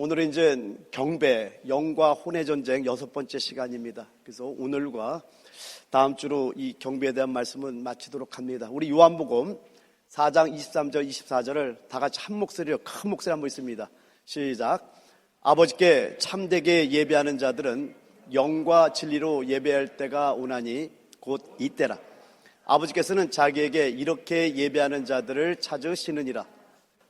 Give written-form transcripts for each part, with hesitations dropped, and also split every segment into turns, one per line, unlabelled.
오늘은 이제 경배, 영과 혼의 전쟁 6번째 시간입니다. 그래서 오늘과 다음 주로 이 경배에 대한 말씀은 마치도록 합니다. 우리 요한복음 4장 23절, 24절을 다 같이 한 목소리로 큰 목소리 한번 있습니다. 시작. 아버지께 참되게 예배하는 자들은 영과 진리로 예배할 때가 오나니 곧 이때라. 아버지께서는 자기에게 이렇게 예배하는 자들을 찾으시느니라.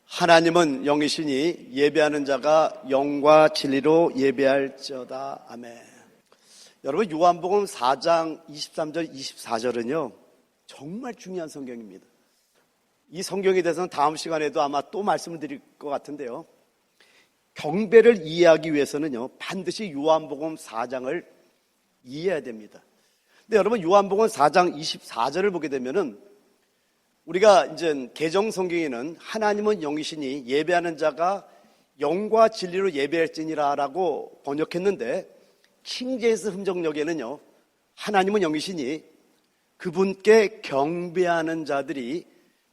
하나님은 영이시니 예배하는 자가 영과 진리로 예배할지어다. 아멘. 여러분, 요한복음 4장 23절, 24절은요 정말 중요한 성경입니다. 이 성경에 대해서는 다음 시간에도 아마 또 말씀을 드릴 것 같은데요, 경배를 이해하기 위해서는요 반드시 요한복음 4장을 이해해야 됩니다. 근데 여러분, 요한복음 4장 24절을 보게 되면은 우리가 이제 개정 성경에는 하나님은 영이시니 예배하는 자가 영과 진리로 예배할지니라라고 번역했는데, 킹제임스 흥정역에는요 하나님은 영이시니 그분께 경배하는 자들이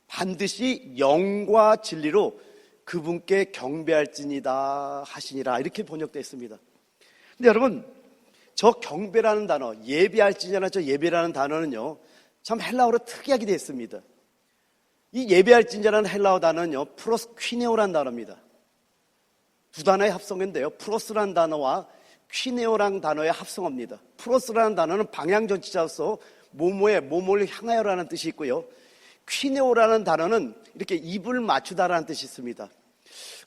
반드시 영과 진리로 그분께 경배할지니다 하시니라, 이렇게 번역되어 있습니다. 근데 여러분, 저 경배라는 단어, 예배할지니라, 저 예배라는 단어는요 참 헬라어로 특이하게 되어 있습니다. 이 예배할지니라는 헬라어 단어는요 프로스퀴네오라는 단어입니다. 두 단어의 합성인데요, 프로스라는 단어와 퀴네오라는 단어의 합성어입니다. 프로스라는 단어는 방향전치자로서 뭐뭐를 향하여라는 뜻이 있고요, 퀴네오라는 단어는 이렇게 입을 맞추다라는 뜻이 있습니다.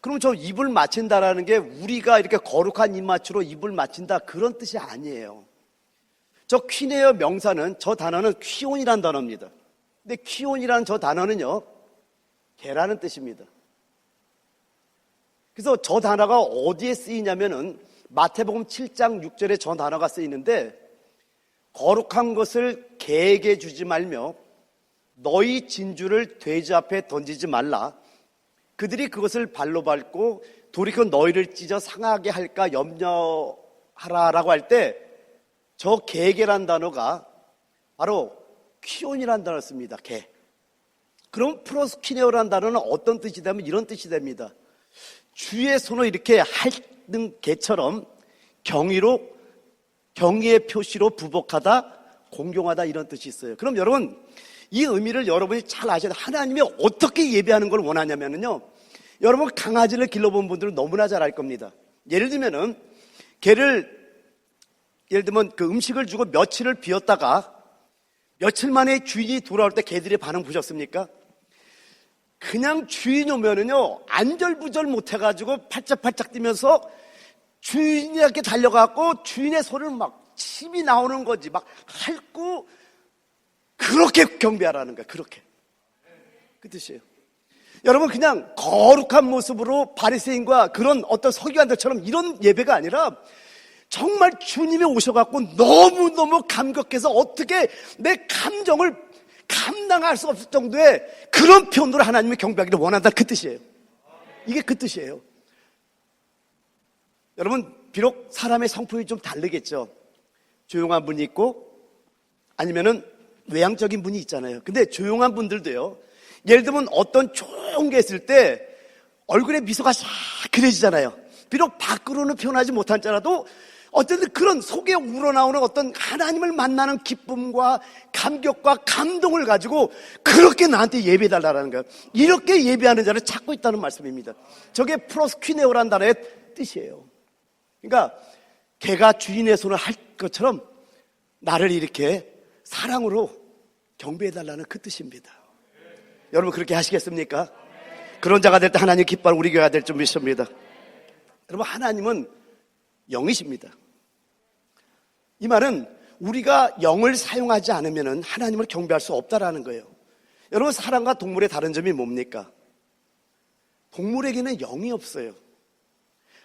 그럼 저 입을 맞춘다라는 게 우리가 이렇게 거룩한 입맞추로 입을 맞춘다, 그런 뜻이 아니에요. 저 퀴네오 명사는, 저 단어는 퀴온이라는 단어입니다. 근데 퀴온이라는 저 단어는요 개라는 뜻입니다. 그래서 저 단어가 어디에 쓰이냐면은 마태복음 7장 6절에 저 단어가 쓰이는데, 거룩한 것을 개에게 주지 말며 너희 진주를 돼지 앞에 던지지 말라. 그들이 그것을 발로 밟고 돌이켜 너희를 찢어 상하게 할까 염려하라라고 할 때 저 개개란 단어가 바로 퀴온이라는 단어를 씁니다. 개. 그럼 프로스키네오라는 단어는 어떤 뜻이 되면 이런 뜻이 됩니다. 주의 손을 이렇게 핥는 개처럼 경의의 표시로 부복하다, 공경하다, 이런 뜻이 있어요. 그럼 여러분, 이 의미를 여러분이 잘 아셔야 돼요. 하나님이 어떻게 예배하는 걸 원하냐면요, 여러분 강아지를 길러본 분들은 너무나 잘 알 겁니다. 예를 들면 그 음식을 주고 며칠을 비웠다가 며칠 만에 주인이 돌아올 때 개들의 반응 보셨습니까? 그냥 주인이 오면은요 안절부절 못해가지고 팔짝팔짝 뛰면서 주인에게 달려가고 주인의 손을 막 침이 나오는 거지, 막 핥고, 그렇게 경배하라는 거야. 그렇게. 그 뜻이에요. 여러분, 그냥 거룩한 모습으로 바리새인과 그런 어떤 서기관들처럼 이런 예배가 아니라 정말 주님이 오셔갖고 너무너무 감격해서 어떻게 내 감정을 감당할 수 없을 정도의 그런 표현으로 하나님의 경배하기를 원한다, 그 뜻이에요. 이게 그 뜻이에요. 여러분, 비록 사람의 성품이 좀 다르겠죠. 조용한 분이 있고 아니면은 외향적인 분이 있잖아요. 근데 조용한 분들도요, 예를 들면 어떤 좋은 게 있을 때 얼굴에 미소가 싹 그려지잖아요. 비록 밖으로는 표현하지 못할지라도 어쨌든 그런 속에 우러나오는 어떤 하나님을 만나는 기쁨과 감격과 감동을 가지고 그렇게 나한테 예배해달라는 거예요. 이렇게 예배하는 자를 찾고 있다는 말씀입니다. 저게 프로스퀴네오라는 단어의 뜻이에요. 그러니까 개가 주인의 손을 할 것처럼 나를 이렇게 사랑으로 경배해달라는 그 뜻입니다. 여러분, 그렇게 하시겠습니까? 그런 자가 될 때 하나님 기뻐하는 우리 교회가 될 줄 믿습니다. 여러분, 하나님은 영이십니다. 이 말은 우리가 영을 사용하지 않으면 하나님을 경배할 수 없다라는 거예요. 여러분, 사람과 동물의 다른 점이 뭡니까? 동물에게는 영이 없어요.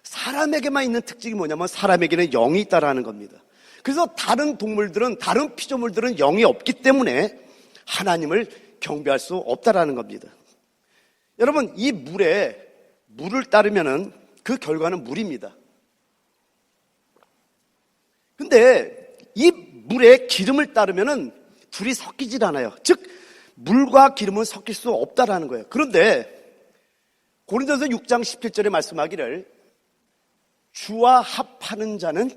사람에게만 있는 특징이 뭐냐면 사람에게는 영이 있다라는 겁니다. 그래서 다른 동물들은, 다른 피조물들은 영이 없기 때문에 하나님을 경배할 수 없다라는 겁니다. 여러분, 이 물을 따르면은 그 결과는 물입니다. 근데 이 물에 기름을 따르면은 둘이 섞이질 않아요. 즉, 물과 기름은 섞일 수 없다라는 거예요. 그런데 고린도서 6장 17절에 말씀하기를 주와 합하는 자는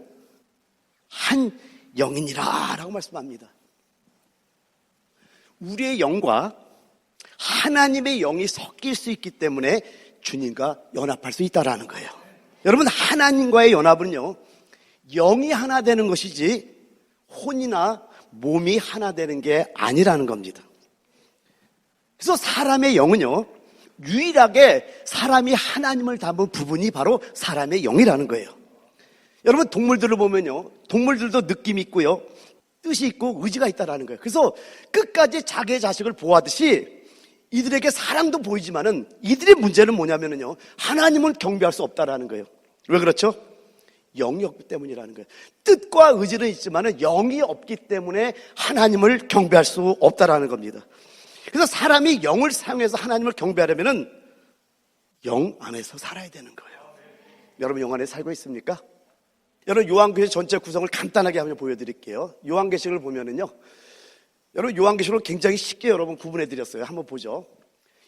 한 영이니라 라고 말씀합니다. 우리의 영과 하나님의 영이 섞일 수 있기 때문에 주님과 연합할 수 있다는 거예요. 여러분, 하나님과의 연합은요, 영이 하나 되는 것이지 혼이나 몸이 하나 되는 게 아니라는 겁니다. 그래서 사람의 영은요, 유일하게 사람이 하나님을 닮은 부분이 바로 사람의 영이라는 거예요. 여러분, 동물들을 보면요, 동물들도 느낌이 있고요, 뜻이 있고 의지가 있다는 거예요. 그래서 끝까지 자기의 자식을 보호하듯이 이들에게 사랑도 보이지만은 이들의 문제는 뭐냐면요, 하나님을 경배할 수 없다라는 거예요. 왜 그렇죠? 영이 없기 때문이라는 거예요. 뜻과 의지는 있지만은 영이 없기 때문에 하나님을 경배할 수 없다라는 겁니다. 그래서 사람이 영을 사용해서 하나님을 경배하려면은 영 안에서 살아야 되는 거예요. 여러분, 영 안에 살고 있습니까? 여러분, 요한계시록 전체 구성을 간단하게 한번 보여드릴게요. 요한계시록을 보면은요, 여러분, 요한계시록 굉장히 쉽게 여러분 구분해 드렸어요. 한번 보죠.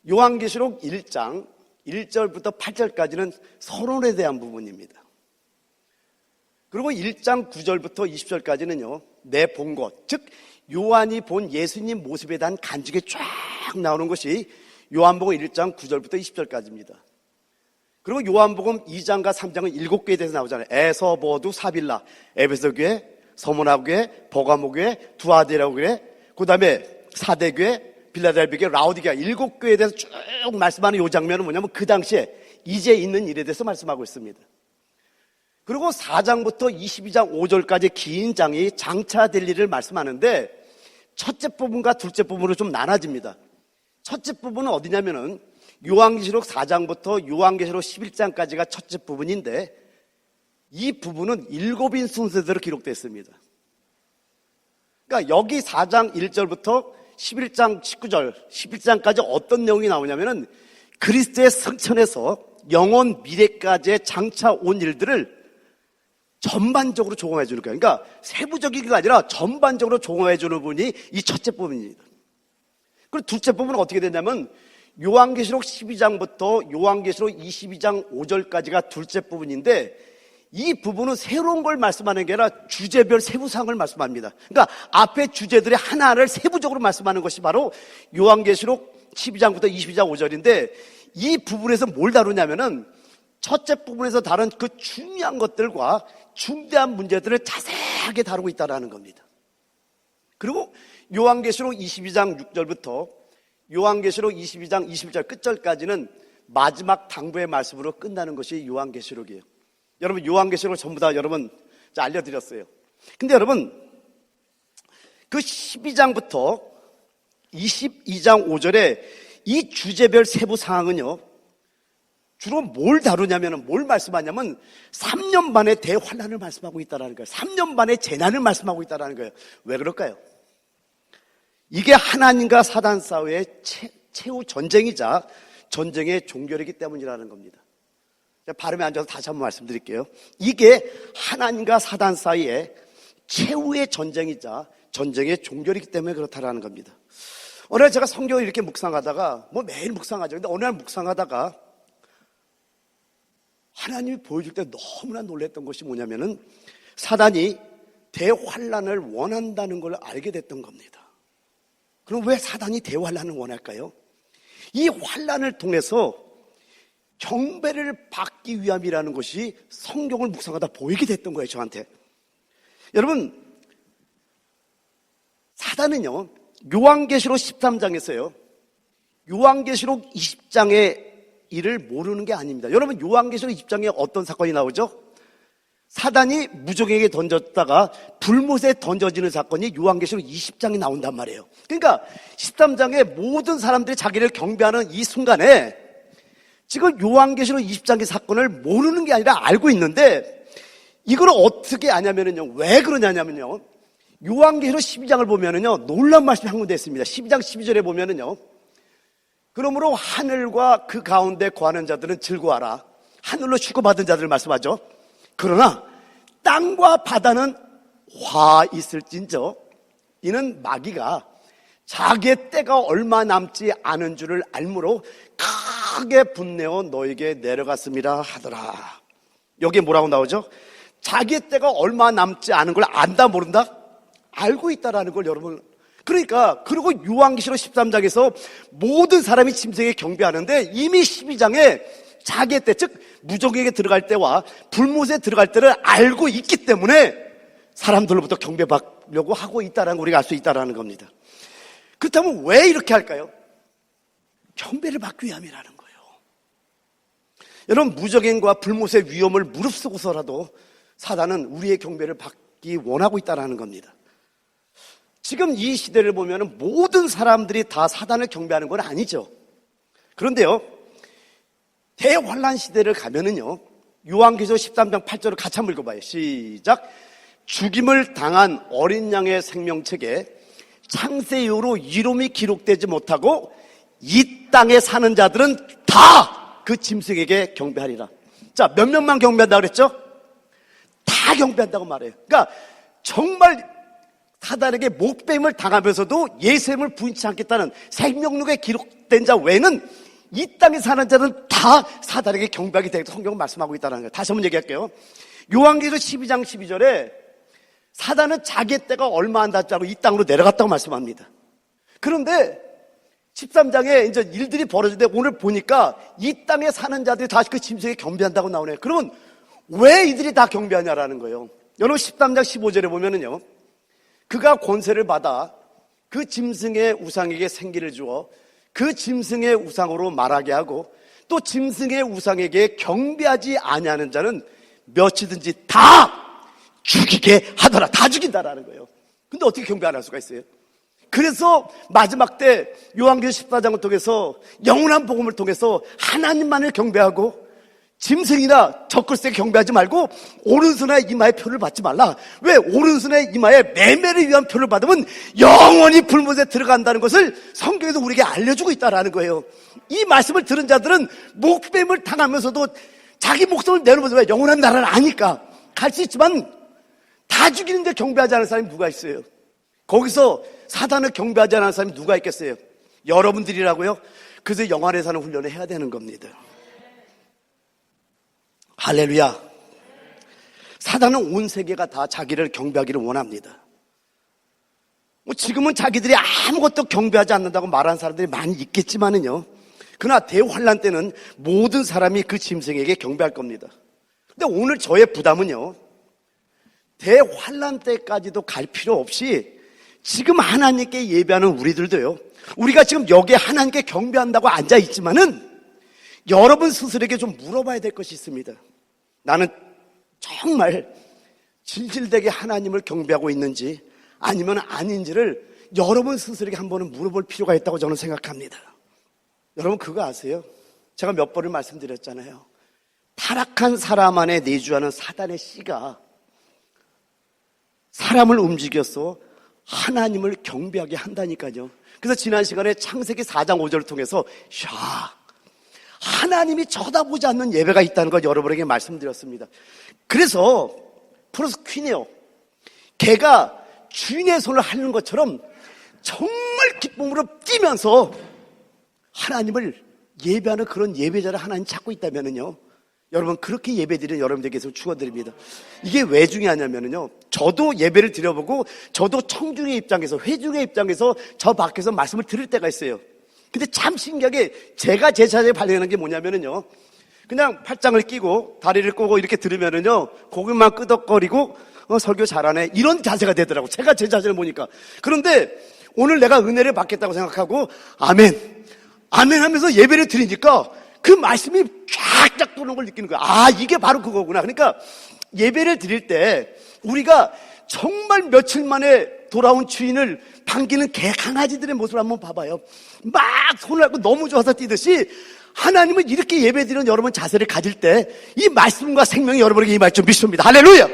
요한계시록 1장 1절부터 8절까지는 서론에 대한 부분입니다. 그리고 1장 9절부터 20절까지는요, 내 본 것, 즉 요한이 본 예수님 모습에 대한 간증이 쫙 나오는 것이 요한복음 1장 9절부터 20절까지입니다. 그리고 요한복음 2장과 3장은 7교회에 대해서 나오잖아요. 에서, 보두, 사빌라, 에베소 교회, 서모나 교회, 버가모 교회, 두아디라 교회, 그 다음에 사대교회, 빌라델비 교회, 라오디게아 7교회에 대해서 쭉 말씀하는 이 장면은 뭐냐면 그 당시에 이제 있는 일에 대해서 말씀하고 있습니다. 그리고 4장부터 22장 5절까지 긴 장이 장차될 일을 말씀하는데 첫째 부분과 둘째 부분으로 좀 나눠집니다. 첫째 부분은 어디냐면은 요한계시록 4장부터 요한계시록 11장까지가 첫째 부분인데 이 부분은 7인 순서대로 기록되어 있습니다. 그러니까 여기 4장 1절부터 11장 19절, 11장까지 어떤 내용이 나오냐면은 그리스도의 승천에서 영원 미래까지의 장차 온 일들을 전반적으로 조공해 주는 거예요. 그러니까 세부적인 게 아니라 전반적으로 조공해 주는 부분이 이 첫째 부분입니다. 그리고 둘째 부분은 어떻게 되냐면 요한계시록 12장부터 요한계시록 22장 5절까지가 둘째 부분인데 이 부분은 새로운 걸 말씀하는 게 아니라 주제별 세부사항을 말씀합니다. 그러니까 앞에 주제들의 하나를 세부적으로 말씀하는 것이 바로 요한계시록 12장부터 22장 5절인데 이 부분에서 뭘 다루냐면은 첫째 부분에서 다룬 그 중요한 것들과 중대한 문제들을 자세하게 다루고 있다는 겁니다. 그리고 요한계시록 22장 6절부터 요한계시록 22장 21절 끝절까지는 마지막 당부의 말씀으로 끝나는 것이 요한계시록이에요. 여러분, 요한계시록을 전부 다 여러분 알려드렸어요. 근데 여러분, 그 12장부터 22장 5절에 이 주제별 세부 사항은요, 주로 뭘 다루냐면, 뭘 말씀하냐면 3년 반의 대환란을 말씀하고 있다는 거예요. 3년 반의 재난을 말씀하고 있다는 거예요. 왜 그럴까요? 이게 하나님과 사단 싸움의 최후 전쟁이자 전쟁의 종결이기 때문이라는 겁니다. 발음에 앉아서 다시 한번 말씀드릴게요. 이게 하나님과 사단 사이의 최후의 전쟁이자 전쟁의 종결이기 때문에 그렇다라는 겁니다. 어느 날 제가 성경을 이렇게 묵상하다가, 매일 묵상하죠. 근데 어느 날 묵상하다가 하나님이 보여줄 때 너무나 놀랐던 것이 뭐냐면은 사단이 대환란을 원한다는 걸 알게 됐던 겁니다. 그럼 왜 사단이 대환란을 원할까요? 이 환란을 통해서 경배를 받기 위함이라는 것이 성경을 묵상하다 보이게 됐던 거예요, 저한테. 여러분, 사단은요, 요한계시록 13장에서요, 요한계시록 20장의 일을 모르는 게 아닙니다. 여러분, 요한계시록 20장에 어떤 사건이 나오죠? 사단이 무적에게 던졌다가 불못에 던져지는 사건이 요한계시록 20장에 나온단 말이에요. 그러니까 13장에 모든 사람들이 자기를 경배하는 이 순간에 지금 요한계시록 20장의 사건을 모르는 게 아니라 알고 있는데 이걸 어떻게 아냐면요. 왜 그러냐면요. 요한계시록 12장을 보면은요. 놀라운 말씀이 한 군데 있습니다. 12장 12절에 보면은요. 그러므로 하늘과 그 가운데 거하는 자들은 즐거워하라. 하늘로 축복받은 자들을 말씀하죠. 그러나 땅과 바다는 화 있을진저 이는 마귀가 자기의 때가 얼마 남지 않은 줄을 알므로 크게 분내어 너에게 내려갔습니다 하더라. 여기에 뭐라고 나오죠? 자기의 때가 얼마 남지 않은 걸 안다 모른다? 알고 있다라는 걸 여러분. 그러니까 그리고 요한계시록 13장에서 모든 사람이 짐승에게 경배하는데 이미 12장에 자기의 때, 즉 무적에게 들어갈 때와 불못에 들어갈 때를 알고 있기 때문에 사람들로부터 경배받으려고 하고 있다는 걸 우리가 알 수 있다는 겁니다. 그렇다면 왜 이렇게 할까요? 경배를 받기 위함이라는 거예요. 여러분, 무적행과 불못의 위험을 무릅쓰고서라도 사단은 우리의 경배를 받기 원하고 있다는 겁니다. 지금 이 시대를 보면 모든 사람들이 다 사단을 경배하는 건 아니죠. 그런데요, 대환란 시대를 가면은요, 요한계시록 13장 8절을 같이 한번 읽어봐요. 시작. 죽임을 당한 어린 양의 생명책에 창세 이후로 이름이 기록되지 못하고 이 땅에 사는 자들은 다 그 짐승에게 경배하리라. 자, 몇 명만 경배한다고 그랬죠? 다 경배한다고 말해요. 그러니까 정말 사단에게 목뱀을 당하면서도 예수님을 부인치 않겠다는 생명록에 기록된 자 외에는 이 땅에 사는 자는 다 사단에게 경배하게 되겠다. 성경은 말씀하고 있다는 거예요. 다시 한번 얘기할게요. 요한계시록 12장 12절에 사단은 자기의 때가 얼마 안 닿지 않고 이 땅으로 내려갔다고 말씀합니다. 그런데 13장에 이제 일들이 벌어지는데 오늘 보니까 이 땅에 사는 자들이 다시 그 짐승에게 경배한다고 나오네요. 그러면 왜 이들이 다 경배하냐라는 거예요. 여러분 13장 15절에 보면은요, 그가 권세를 받아 그 짐승의 우상에게 생기를 주어 그 짐승의 우상으로 말하게 하고 또 짐승의 우상에게 경배하지 아니하는 자는 몇이든지 다 죽이게 하더라. 다 죽인다라는 거예요. 근데 어떻게 경배 안 할 수가 있어요? 그래서 마지막 때 요한계시록 14장을 통해서 영원한 복음을 통해서 하나님만을 경배하고 짐승이나 적글새에 경배하지 말고 오른손에 이마에 표를 받지 말라. 왜? 오른손에 이마에 매매를 위한 표를 받으면 영원히 불못에 들어간다는 것을 성경에서 우리에게 알려주고 있다는 거예요. 이 말씀을 들은 자들은 목뱀을 당하면서도 자기 목숨을 내놓으면서 왜? 영원한 나라를 아니까 갈 수 있지만 다 죽이는데 경배하지 않은 사람이 누가 있어요? 거기서 사단을 경배하지 않은 사람이 누가 있겠어요? 여러분들이라고요? 그래서 영안에 사는 훈련을 해야 되는 겁니다. 할렐루야. 사단은 온 세계가 다 자기를 경배하기를 원합니다. 지금은 자기들이 아무것도 경배하지 않는다고 말하는 사람들이 많이 있겠지만은요, 그러나 대환란 때는 모든 사람이 그 짐승에게 경배할 겁니다. 근데 오늘 저의 부담은요, 대환란 때까지도 갈 필요 없이 지금 하나님께 예배하는 우리들도요, 우리가 지금 여기에 하나님께 경배한다고 앉아있지만은 여러분 스스로에게 좀 물어봐야 될 것이 있습니다. 나는 정말 진실되게 하나님을 경배하고 있는지 아니면 아닌지를 여러분 스스로에게 한 번은 물어볼 필요가 있다고 저는 생각합니다. 여러분 그거 아세요? 제가 몇 번을 말씀드렸잖아요. 타락한 사람 안에 내주하는 사단의 씨가 사람을 움직여서 하나님을 경배하게 한다니까요. 그래서 지난 시간에 창세기 4장 5절을 통해서 하나님이 쳐다보지 않는 예배가 있다는 걸 여러분에게 말씀드렸습니다. 그래서 프로스퀴네오, 개가 주인의 손을 하는 것처럼 정말 기쁨으로 뛰면서 하나님을 예배하는 그런 예배자를 하나님 찾고 있다면은요, 여러분 그렇게 예배드리는 여러분들에게 계속 축원드립니다. 이게 왜 중요하냐면은요, 저도 예배를 드려보고 저도 청중의 입장에서, 회중의 입장에서 저 밖에서 말씀을 들을 때가 있어요. 근데 참 신기하게 제가 제 자세에 발견하는 게 뭐냐면은요, 그냥 팔짱을 끼고 다리를 꼬고 이렇게 들으면은요, 고개만 끄덕거리고 설교 잘하네 이런 자세가 되더라고. 제가 제 자세를 보니까. 그런데 오늘 내가 은혜를 받겠다고 생각하고 아멘 아멘 하면서 예배를 드리니까 그 말씀이 쫙쫙 도는 걸 느끼는 거야. 아, 이게 바로 그거구나. 그러니까 예배를 드릴 때 우리가 정말 며칠 만에 돌아온 주인을 반기는 개, 강아지들의 모습을 한번 봐봐요. 막 손을 잡고 너무 좋아서 뛰듯이 하나님은 이렇게 예배드리는 여러분 자세를 가질 때 이 말씀과 생명이 여러분에게 임할 줄 믿습니다. 할렐루야.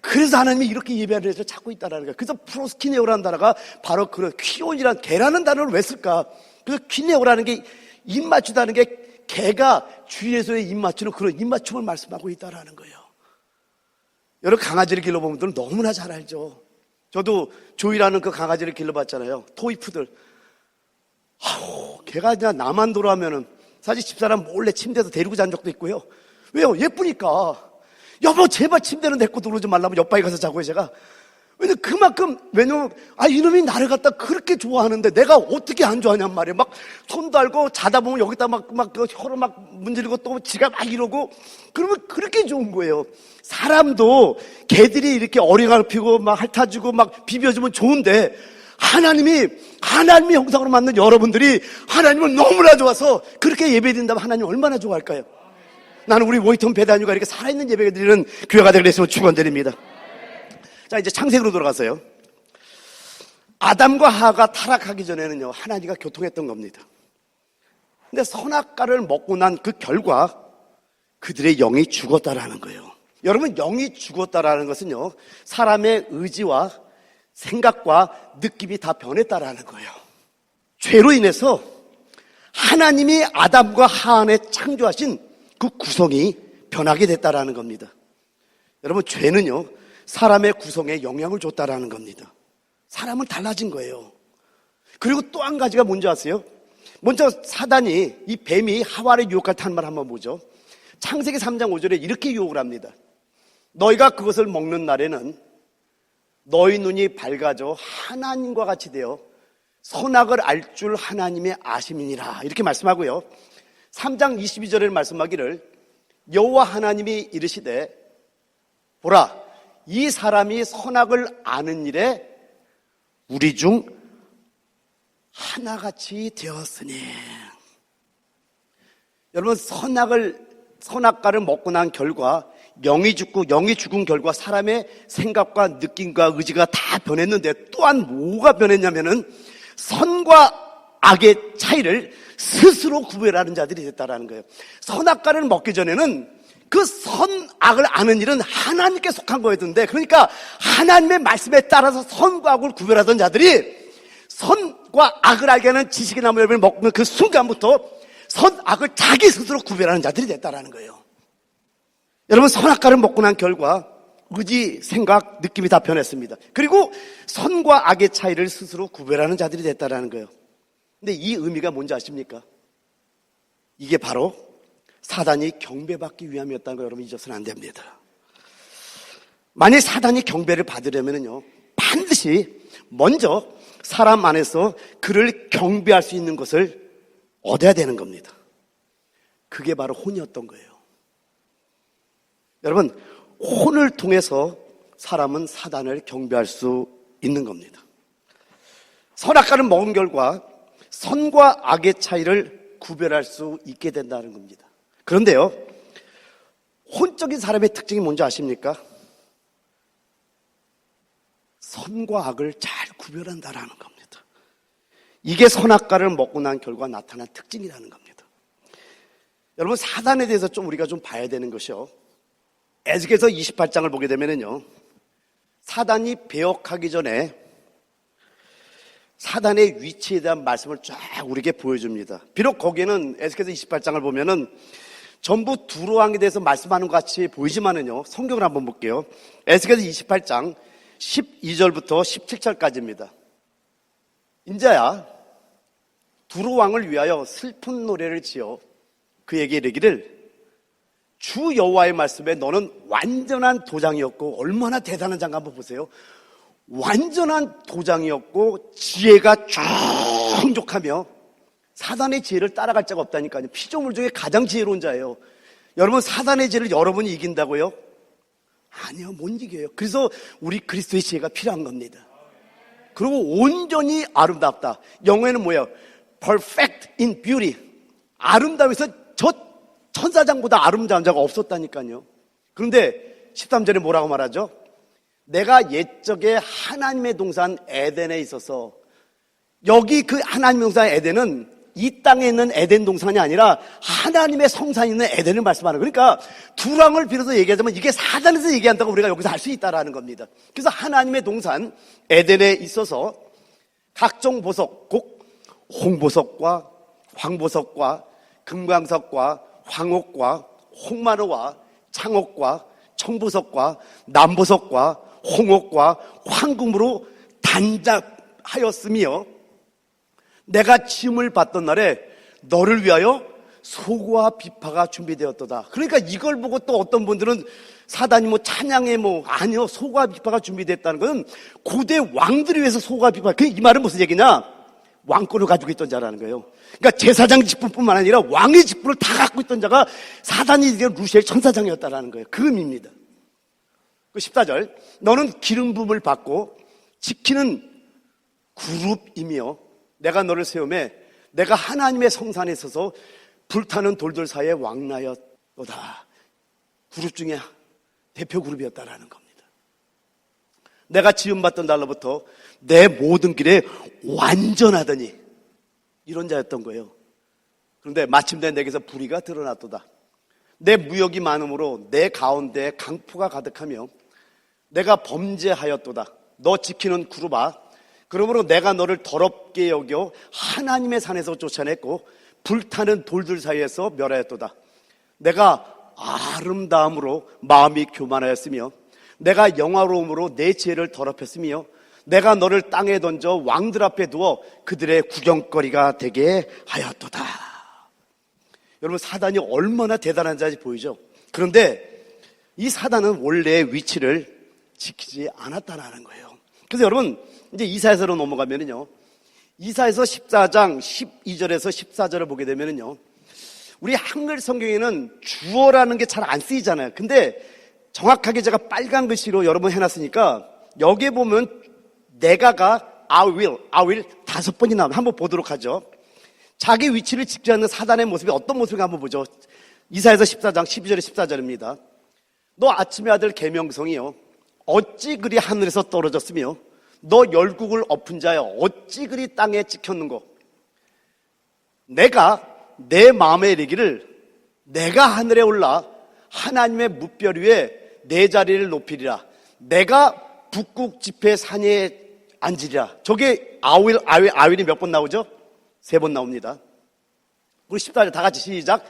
그래서 하나님이 이렇게 예배하는 데서 찾고 있다는 거예요. 그래서 프로스키네오라는 단어가 바로 그런 퀴온이란 개라는 단어를 왜 쓸까? 그래서 퀴네오라는 게 입맞추다는 게 개가 주위에서의 입맞추는 그런 입맞춤을 말씀하고 있다는 거예요. 여러분 강아지를 길러본 분들은 너무나 잘 알죠. 저도 조이라는 그 강아지를 길러봤잖아요. 토이푸들. 걔가 그냥 나만 돌아오면은 사실 집사람 몰래 침대에서 데리고 잔 적도 있고요. 왜요? 예쁘니까. 여보, 제발 침대는 내 거 들어오지 말라면 옆방에 가서 자고요, 제가. 왜냐면, 이놈이 나를 갖다 그렇게 좋아하는데 내가 어떻게 안 좋아하냔 말이에요. 막 손도 알고 자다 보면 여기다 그 혀로 막 문지르고 또 지가 막 이러고 그러면 그렇게 좋은 거예요. 사람도 개들이 이렇게 어리광을 피고 막 핥아주고 막 비벼주면 좋은데 하나님의 형상으로 만든 여러분들이 하나님을 너무나 좋아서 그렇게 예배드린다면 하나님 얼마나 좋아할까요? 나는 우리 워이턴 배단유가 이렇게 살아있는 예배 드리는 교회가 되게 됐으면 축원드립니다. 자, 이제 창세기로 돌아가서요. 아담과 하와가 타락하기 전에는요, 하나님과 교통했던 겁니다. 근데 선악과를 먹고 난 그 결과 그들의 영이 죽었다라는 거예요. 여러분, 영이 죽었다라는 것은요, 사람의 의지와 생각과 느낌이 다 변했다라는 거예요. 죄로 인해서 하나님이 아담과 하와 안에 창조하신 그 구성이 변하게 됐다라는 겁니다. 여러분, 죄는요, 사람의 구성에 영향을 줬다라는 겁니다. 사람은 달라진 거예요. 그리고 또 한 가지가 뭔지 아세요? 먼저 사단이, 이 뱀이 하와를 유혹할 때 한 말 한번 보죠. 창세기 3장 5절에 이렇게 유혹을 합니다. 너희가 그것을 먹는 날에는 너희 눈이 밝아져 하나님과 같이 되어 선악을 알 줄 하나님의 아심이니라, 이렇게 말씀하고요. 3장 22절에 말씀하기를 여호와 하나님이 이르시되 보라, 이 사람이 선악을 아는 일에 우리 중 하나같이 되었으니. 여러분, 선악과를 먹고 난 결과 영이 죽은 결과 사람의 생각과 느낌과 의지가 다 변했는데 또한 뭐가 변했냐면은 선과 악의 차이를 스스로 구별하는 자들이 됐다라는 거예요. 선악과를 먹기 전에는 그 선악을 아는 일은 하나님께 속한 거였는데, 그러니까 하나님의 말씀에 따라서 선과 악을 구별하던 자들이 선과 악을 알게 하는 지식의 나무 열매를 먹는 그 순간부터 선악을 자기 스스로 구별하는 자들이 됐다라는 거예요. 여러분, 선악과를 먹고 난 결과 의지, 생각, 느낌이 다 변했습니다. 그리고 선과 악의 차이를 스스로 구별하는 자들이 됐다라는 거예요. 근데 이 의미가 뭔지 아십니까? 이게 바로 사단이 경배받기 위함이었다는 거 여러분 잊어서는 안 됩니다. 만약 사단이 경배를 받으려면요, 반드시 먼저 사람 안에서 그를 경배할 수 있는 것을 얻어야 되는 겁니다. 그게 바로 혼이었던 거예요. 여러분, 혼을 통해서 사람은 사단을 경배할 수 있는 겁니다. 선악과를 먹은 결과 선과 악의 차이를 구별할 수 있게 된다는 겁니다. 그런데요, 혼적인 사람의 특징이 뭔지 아십니까? 선과 악을 잘 구별한다라는 겁니다. 이게 선악과를 먹고 난 결과 나타난 특징이라는 겁니다. 여러분, 사단에 대해서 우리가 좀 봐야 되는 것이요, 에스겔서 28장을 보게 되면은요, 사단이 배역하기 전에 사단의 위치에 대한 말씀을 쫙 우리에게 보여줍니다. 비록 거기에는 에스겔서 28장을 보면은 전부 두로 왕에 대해서 말씀하는 것 같이 보이지만은요, 성경을 한번 볼게요. 에스겔서 28장 12절부터 17절까지입니다. 인자야, 두로 왕을 위하여 슬픈 노래를 지어 그에게 이르기를 주 여호와의 말씀에 너는 완전한 도장이었고, 얼마나 대단한 장가 한번 보세요. 완전한 도장이었고 지혜가 충족하며 사단의 지혜를 따라갈 자가 없다니까요. 피조물 중에 가장 지혜로운 자예요. 여러분, 사단의 지혜를 여러분이 이긴다고요? 아니요, 못 이겨요. 그래서 우리 그리스도의 지혜가 필요한 겁니다. 그리고 온전히 아름답다. 영어에는 뭐예요? Perfect in beauty. 아름다워서 저 천사장보다 아름다운 자가 없었다니까요. 그런데 13절에 뭐라고 말하죠? 내가 옛적에 하나님의 동산 에덴에 있어서, 여기 그 하나님의 동산 에덴은 이 땅에 있는 에덴 동산이 아니라 하나님의 성산이 있는 에덴을 말씀하는 거예요. 그러니까 두랑을 빌어서 얘기하자면 이게 사단에서 얘기한다고 우리가 여기서 알 수 있다라는 겁니다. 그래서 하나님의 동산 에덴에 있어서 각종 보석, 곧 홍보석과 황보석과 금광석과 황옥과 홍마루와 창옥과 청보석과 남보석과 홍옥과 황금으로 단장하였으며, 내가 지음을 받던 날에 너를 위하여 소고와 비파가 준비되었도다. 그러니까 이걸 보고 또 어떤 분들은 사단이 뭐 찬양에 뭐 아니요, 소고와 비파가 준비됐다는 것은 고대 왕들을 위해서 소고와 비파. 이 말은 무슨 얘기냐? 왕권을 가지고 있던 자라는 거예요. 그러니까 제사장 직분뿐만 아니라 왕의 직분을 다 갖고 있던 자가 사단이 루시엘 천사장이었다라는 거예요. 그 의미입니다. 그 14절, 너는 기름 부음을 받고 지키는 그룹이며 내가 너를 세우매 내가 하나님의 성산에 있어서 불타는 돌들 사이에 왕나였도다. 그룹 중에 대표 그룹이었다라는 겁니다. 내가 지음받던 날로부터 내 모든 길에 완전하더니 이런 자였던 거예요. 그런데 마침내 내게서 불의가 드러났도다. 내 무역이 많으므로 내 가운데 강포가 가득하며 내가 범죄하였도다. 너 지키는 그룹아, 그러므로 내가 너를 더럽게 여겨 하나님의 산에서 쫓아냈고 불타는 돌들 사이에서 멸하였도다. 내가 아름다움으로 마음이 교만하였으며 내가 영화로움으로 내 지혜를 더럽혔으며 내가 너를 땅에 던져 왕들 앞에 두어 그들의 구경거리가 되게 하였도다. 여러분, 사단이 얼마나 대단한 자인지 보이죠? 그런데 이 사단은 원래의 위치를 지키지 않았다는 거예요. 그래서 여러분, 이제 이사야서로 넘어가면은요, 이사야서 14장 12절에서 14절을 보게 되면은요, 우리 한글 성경에는 주어라는 게 잘 안 쓰이잖아요. 근데 정확하게 제가 빨간 글씨로 여러분 해놨으니까 여기에 보면 내가가 I will 5번이 나옵니다. 한번 보도록 하죠. 자기 위치를 지키지 않는 사단의 모습이 어떤 모습인가 한번 보죠. 이사야서 14장 12절에 14절입니다. 너 아침의 아들 계명성이요, 어찌 그리 하늘에서 떨어졌으며 너 열국을 엎은 자여 어찌 그리 땅에 찍혔는고. 내가 내 마음에 이르기를 내가 하늘에 올라 하나님의 무별 위에 내 자리를 높이리라. 내가 북극 지폐 산에 앉으리라. 저게 아윌이 몇 번 나오죠? 3번 나옵니다. 우리 14절 다 같이 시작.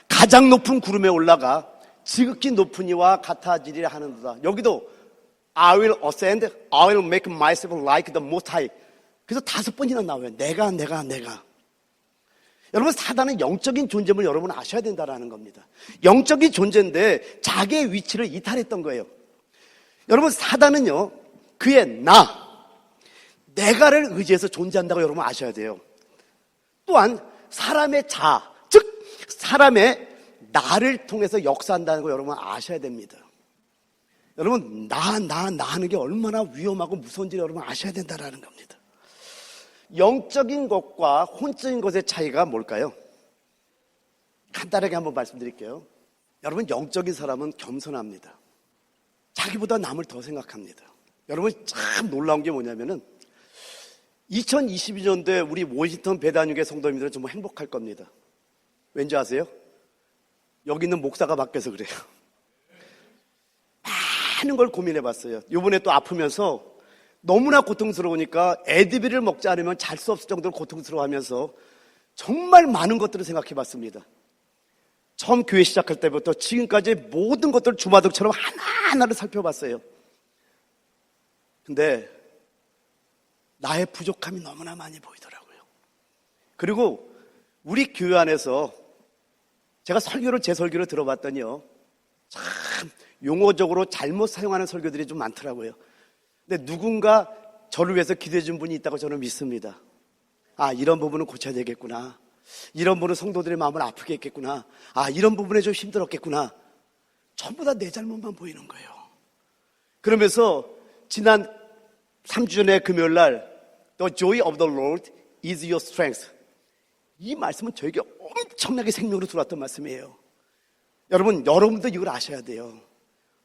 가장 높은 구름에 올라가 지극히 높은 이와 같아지리라 하는도다. 여기도 I will ascend, I will make myself like the most high. 그래서 5번이나 나와요. 내가. 여러분, 사단은 영적인 존재임을 여러분 아셔야 된다는 겁니다. 영적인 존재인데 자기의 위치를 이탈했던 거예요. 여러분, 사단은요, 그의 내가를 의지해서 존재한다고 여러분 아셔야 돼요. 또한 사람의 즉 사람의 나를 통해서 역사한다는 거 여러분 아셔야 됩니다. 여러분, 나 하는 게 얼마나 위험하고 무서운지 여러분 아셔야 된다는 겁니다. 영적인 것과 혼적인 것의 차이가 뭘까요? 간단하게 한번 말씀드릴게요. 여러분, 영적인 사람은 겸손합니다. 자기보다 남을 더 생각합니다. 여러분, 참 놀라운 게 뭐냐면은 2022년도에 우리 워싱턴 배단육의 성도님들은 정말 행복할 겁니다. 왠지 아세요? 여기 있는 목사가 바뀌어서 그래요. 많은 걸 고민해봤어요. 이번에 또 아프면서 너무나 고통스러우니까 에드빌을 먹지 않으면 잘 수 없을 정도로 고통스러워하면서 정말 많은 것들을 생각해봤습니다. 처음 교회 시작할 때부터 지금까지 모든 것들을 주마등처럼 하나하나를 살펴봤어요. 근데 나의 부족함이 너무나 많이 보이더라고요. 그리고 우리 교회 안에서 제가 제 설교를 들어봤더니요, 참 용어적으로 잘못 사용하는 설교들이 좀 많더라고요. 근데 누군가 저를 위해서 기도해 준 분이 있다고 저는 믿습니다. 이런 부분은 고쳐야 되겠구나. 이런 부분은 성도들의 마음을 아프게 했겠구나. 이런 부분에 좀 힘들었겠구나. 전부 다 내 잘못만 보이는 거예요. 그러면서 지난 3주 전에 금요일 날 The joy of the Lord is your strength. 이 말씀은 저에게 엄청나게 생명으로 들어왔던 말씀이에요. 여러분도 이걸 아셔야 돼요.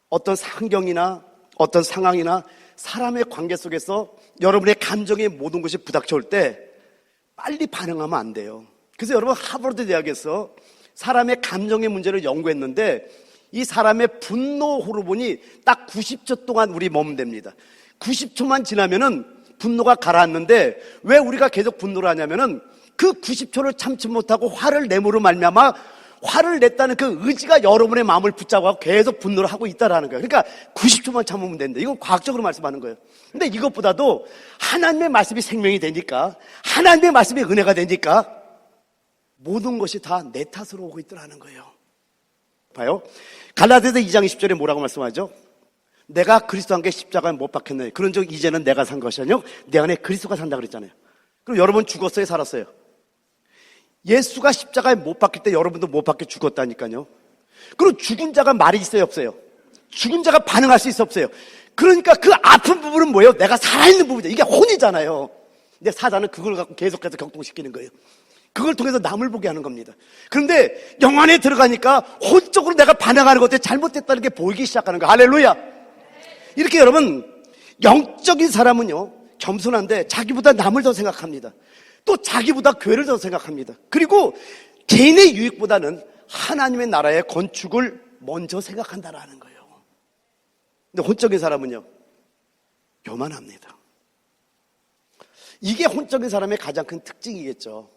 어떤 환경이나 어떤 상황이나 사람의 관계 속에서 여러분의 감정의 모든 것이 부닥쳐올 때 빨리 반응하면 안 돼요. 그래서 여러분, 하버드 대학에서 사람의 감정의 문제를 연구했는데 이 사람의 분노 호르몬이 딱 90초 동안 우리 머문답니다. 90초만 지나면은 분노가 가라앉는데 왜 우리가 계속 분노를 하냐면은 그 90초를 참지 못하고 화를 내므로 말미암아 화를 냈다는 그 의지가 여러분의 마음을 붙잡고 계속 분노를 하고 있다라는 거예요. 그러니까 90초만 참으면 된다. 이건 과학적으로 말씀하는 거예요. 근데 이것보다도 하나님의 말씀이 생명이 되니까, 하나님의 말씀이 은혜가 되니까 모든 것이 다 내 탓으로 오고 있더라는 거예요. 봐요. 갈라디아서 2장 20절에 뭐라고 말씀하죠? 내가 그리스도와 함께 십자가에 못 박혔네. 그런즉 이제는 내가 산 것이 아니요 내 안에 그리스도가 산다 그랬잖아요. 그럼 여러분 죽었어요, 살았어요? 예수가 십자가에 못 박힐 때 여러분도 못 박혀 죽었다니까요. 그럼 죽은 자가 말이 있어요, 없어요? 죽은 자가 반응할 수 있어, 없어요? 그러니까 그 아픈 부분은 뭐예요? 내가 살아있는 부분이죠. 이게 혼이잖아요. 근데 사단은 그걸 갖고 계속해서 격동시키는 거예요. 그걸 통해서 남을 보게 하는 겁니다. 그런데 영 안에 들어가니까 혼적으로 내가 반응하는 것들이 잘못됐다는 게 보이기 시작하는 거예요. 할렐루야. 이렇게 여러분, 영적인 사람은요 겸손한데 자기보다 남을 더 생각합니다. 또 자기보다 교회를 더 생각합니다. 그리고 개인의 유익보다는 하나님의 나라의 건축을 먼저 생각한다라는 거예요. 근데 혼적인 사람은요 교만합니다. 이게 혼적인 사람의 가장 큰 특징이겠죠.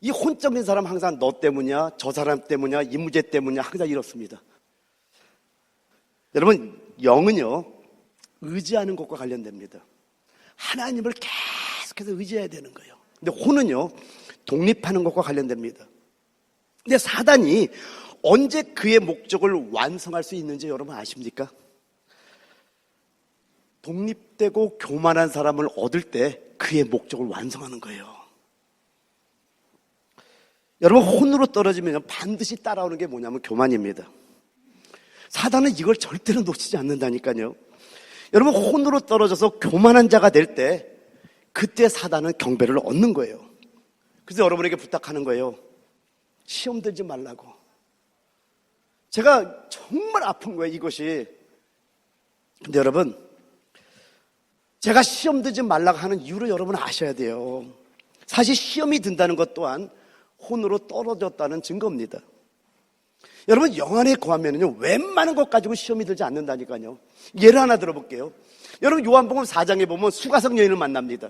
이 혼적인 사람 항상 너 때문이야, 저 사람 때문이야, 이 문제 때문이야, 항상 이렇습니다. 여러분, 영은요 의지하는 것과 관련됩니다. 하나님을 계속해서 의지해야 되는 거예요. 근데 혼은요 독립하는 것과 관련됩니다. 근데 사단이 언제 그의 목적을 완성할 수 있는지 여러분 아십니까? 독립되고 교만한 사람을 얻을 때 그의 목적을 완성하는 거예요. 여러분, 혼으로 떨어지면 반드시 따라오는 게 뭐냐면 교만입니다. 사단은 이걸 절대로 놓치지 않는다니까요. 여러분, 혼으로 떨어져서 교만한 자가 될 때 그때 사단은 경배를 얻는 거예요. 그래서 여러분에게 부탁하는 거예요. 시험 들지 말라고. 제가 정말 아픈 거예요, 이것이. 근데 여러분, 제가 시험 들지 말라고 하는 이유를 여러분은 아셔야 돼요. 사실 시험이 든다는 것 또한 혼으로 떨어졌다는 증거입니다. 여러분, 영 안에 거하면요 웬만한 것 가지고 시험이 들지 않는다니까요. 예를 하나 들어볼게요. 여러분, 요한복음 4장에 보면 수가성 여인을 만납니다.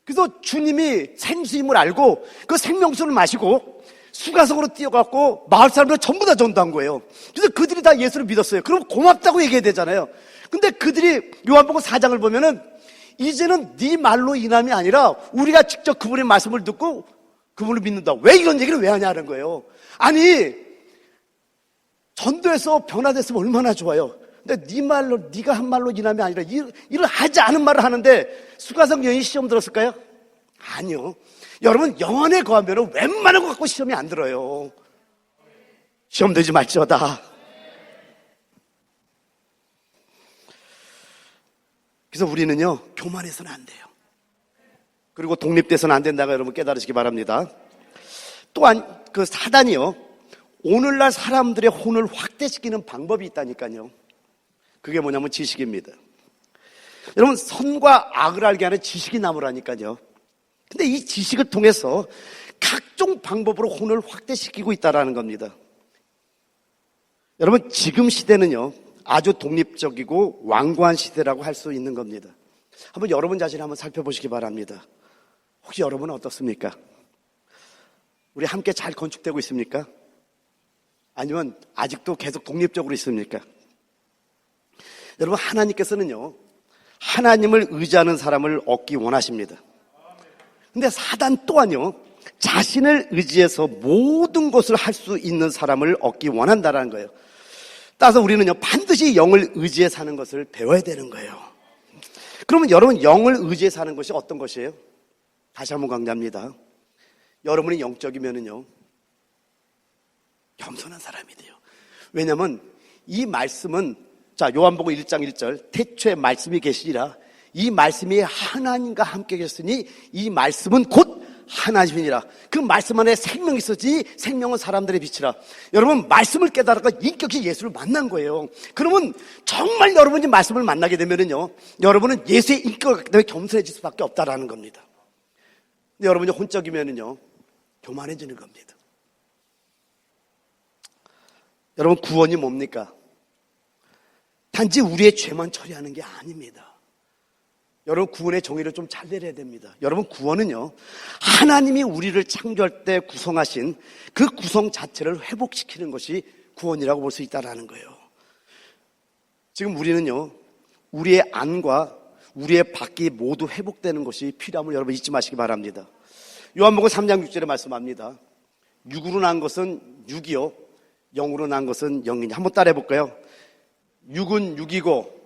그래서 주님이 생수임을 알고 그 생명수를 마시고 수가성으로 뛰어갔고 마을 사람들 전부 다 전도한 거예요. 그래서 그들이 다 예수를 믿었어요. 그럼 고맙다고 얘기해야 되잖아요. 근데 그들이 요한복음 4장을 보면은 이제는 네 말로 인함이 아니라 우리가 직접 그분의 말씀을 듣고 그분을 믿는다. 왜 이런 얘기를 왜 하냐 하는 거예요. 아니, 전도해서 변화됐으면 얼마나 좋아요. 근데 네 말로, 네가 한 말로 인함이 아니라 이를 하지 않은 말을 하는데 수가성 여인이 시험 들었을까요? 아니요. 여러분, 영안에 거하면 웬만한 거 갖고 시험이 안 들어요. 시험 되지 말지어다. 그래서 우리는요 교만해서는 안 돼요. 그리고 독립돼서는 안 된다고 여러분 깨달으시기 바랍니다. 또한 그 사단이요 오늘날 사람들의 혼을 확대시키는 방법이 있다니까요. 그게 뭐냐면 지식입니다. 여러분, 선과 악을 알게 하는 지식이 나무라니까요. 근데 이 지식을 통해서 각종 방법으로 혼을 확대시키고 있다는 겁니다. 여러분, 지금 시대는요 아주 독립적이고 완고한 시대라고 할 수 있는 겁니다. 한번 여러분 자신을 한번 살펴보시기 바랍니다. 혹시 여러분은 어떻습니까? 우리 함께 잘 건축되고 있습니까? 아니면 아직도 계속 독립적으로 있습니까? 여러분, 하나님께서는요 하나님을 의지하는 사람을 얻기 원하십니다. 근데 사단 또한요 자신을 의지해서 모든 것을 할 수 있는 사람을 얻기 원한다는 거예요. 따라서 우리는요 반드시 영을 의지해 사는 것을 배워야 되는 거예요. 그러면 여러분, 영을 의지해 사는 것이 어떤 것이에요? 다시 한번 강조합니다. 여러분이 영적이면은요 겸손한 사람이 돼요. 왜냐하면 이 말씀은, 자, 요한복음 1장 1절, 태초에 말씀이 계시니라. 이 말씀이 하나님과 함께 계셨으니 이 말씀은 곧 하나님이니라. 그 말씀 안에 생명이 있었지 생명은 사람들의 빛이라. 여러분, 말씀을 깨달아가 인격히 예수를 만난 거예요. 그러면 정말 여러분이 말씀을 만나게 되면은요 여러분은 예수의 인격을 갖기 때문에 겸손해질 수밖에 없다라는 겁니다. 근데 여러분이 혼적이면은요 교만해지는 겁니다. 여러분, 구원이 뭡니까? 단지 우리의 죄만 처리하는 게 아닙니다. 여러분, 구원의 정의를 좀 잘 내려야 됩니다. 여러분, 구원은요 하나님이 우리를 창조할 때 구성하신 그 구성 자체를 회복시키는 것이 구원이라고 볼 수 있다는 거예요. 지금 우리는요 우리의 안과 우리의 밖이 모두 회복되는 것이 필요함을 여러분 잊지 마시기 바랍니다. 요한복음 3장 6절에 말씀합니다. 육으로 난 것은 육이요, 영으로 난 것은 영이니. 한번 따라해 볼까요? 육은 육이고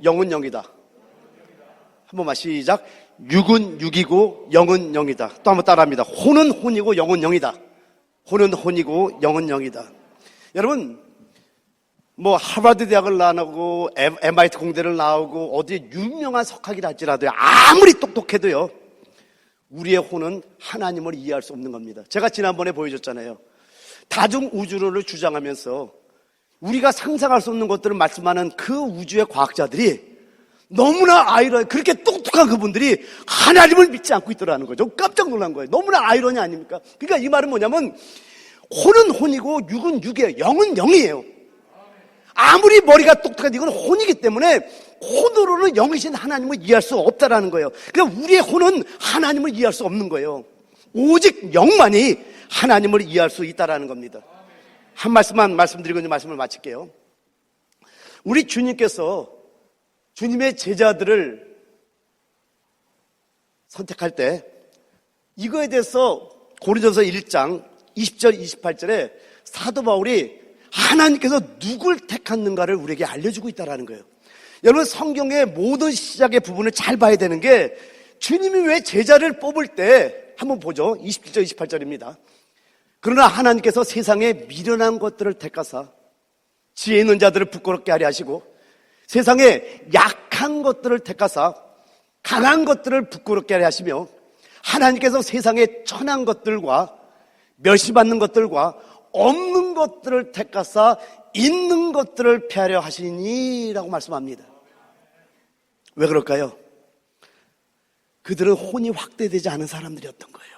영은 영이다. 한 번만 시작. 육은 육이고 영은 영이다. 또 한번 따라합니다. 혼은 혼이고 영은 영이다. 혼은 혼이고 영은 영이다. 여러분, 뭐 하버드 대학을 나오고 MIT 공대를 나오고 어디 유명한 석학이라 할지라도 아무리 똑똑해도요, 우리의 혼은 하나님을 이해할 수 없는 겁니다. 제가 지난번에 보여줬잖아요. 다중우주론을 주장하면서 우리가 상상할 수 없는 것들을 말씀하는 그 우주의 과학자들이 너무나 그렇게 똑똑한 그분들이 하나님을 믿지 않고 있더라는 거죠. 깜짝 놀란 거예요. 너무나 아이러니 아닙니까? 그러니까 이 말은 뭐냐면 혼은 혼이고 육은 육이에요. 영은 영이에요. 아무리 머리가 똑똑해도 이건 혼이기 때문에 혼으로는 영이신 하나님을 이해할 수 없다라는 거예요. 그러니까 우리의 혼은 하나님을 이해할 수 없는 거예요. 오직 영만이 하나님을 이해할 수 있다라는 겁니다. 한 말씀만 말씀드리고 이제 말씀을 마칠게요. 우리 주님께서 주님의 제자들을 선택할 때 이거에 대해서 고린도전서 1장 20절 28절에 사도 바울이 하나님께서 누굴 택했는가를 우리에게 알려주고 있다는 거예요. 여러분, 성경의 모든 시작의 부분을 잘 봐야 되는 게 주님이 왜 제자를 뽑을 때 한번 보죠. 27절 28절입니다. 그러나 하나님께서 세상에 미련한 것들을 택하사 지혜 있는 자들을 부끄럽게 하려 하시고 세상에 약한 것들을 택하사 강한 것들을 부끄럽게 하려 하시며 하나님께서 세상에 천한 것들과 멸시받는 것들과 없는 것들을 택하사 있는 것들을 폐하려 하시니라고 말씀합니다. 왜 그럴까요? 그들은 혼이 확대되지 않은 사람들이었던 거예요.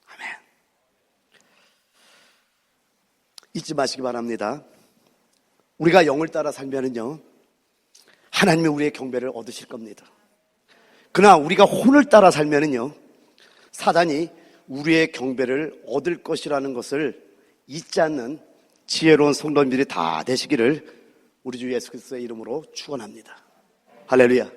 아멘. 잊지 마시기 바랍니다. 우리가 영을 따라 살면은요, 하나님이 우리의 경배를 얻으실 겁니다. 그러나 우리가 혼을 따라 살면은요, 사단이 우리의 경배를 얻을 것이라는 것을 잊지 않는 지혜로운 성도님들이 다 되시기를 우리 주 예수 그리스도의 이름으로 축원합니다. 할렐루야.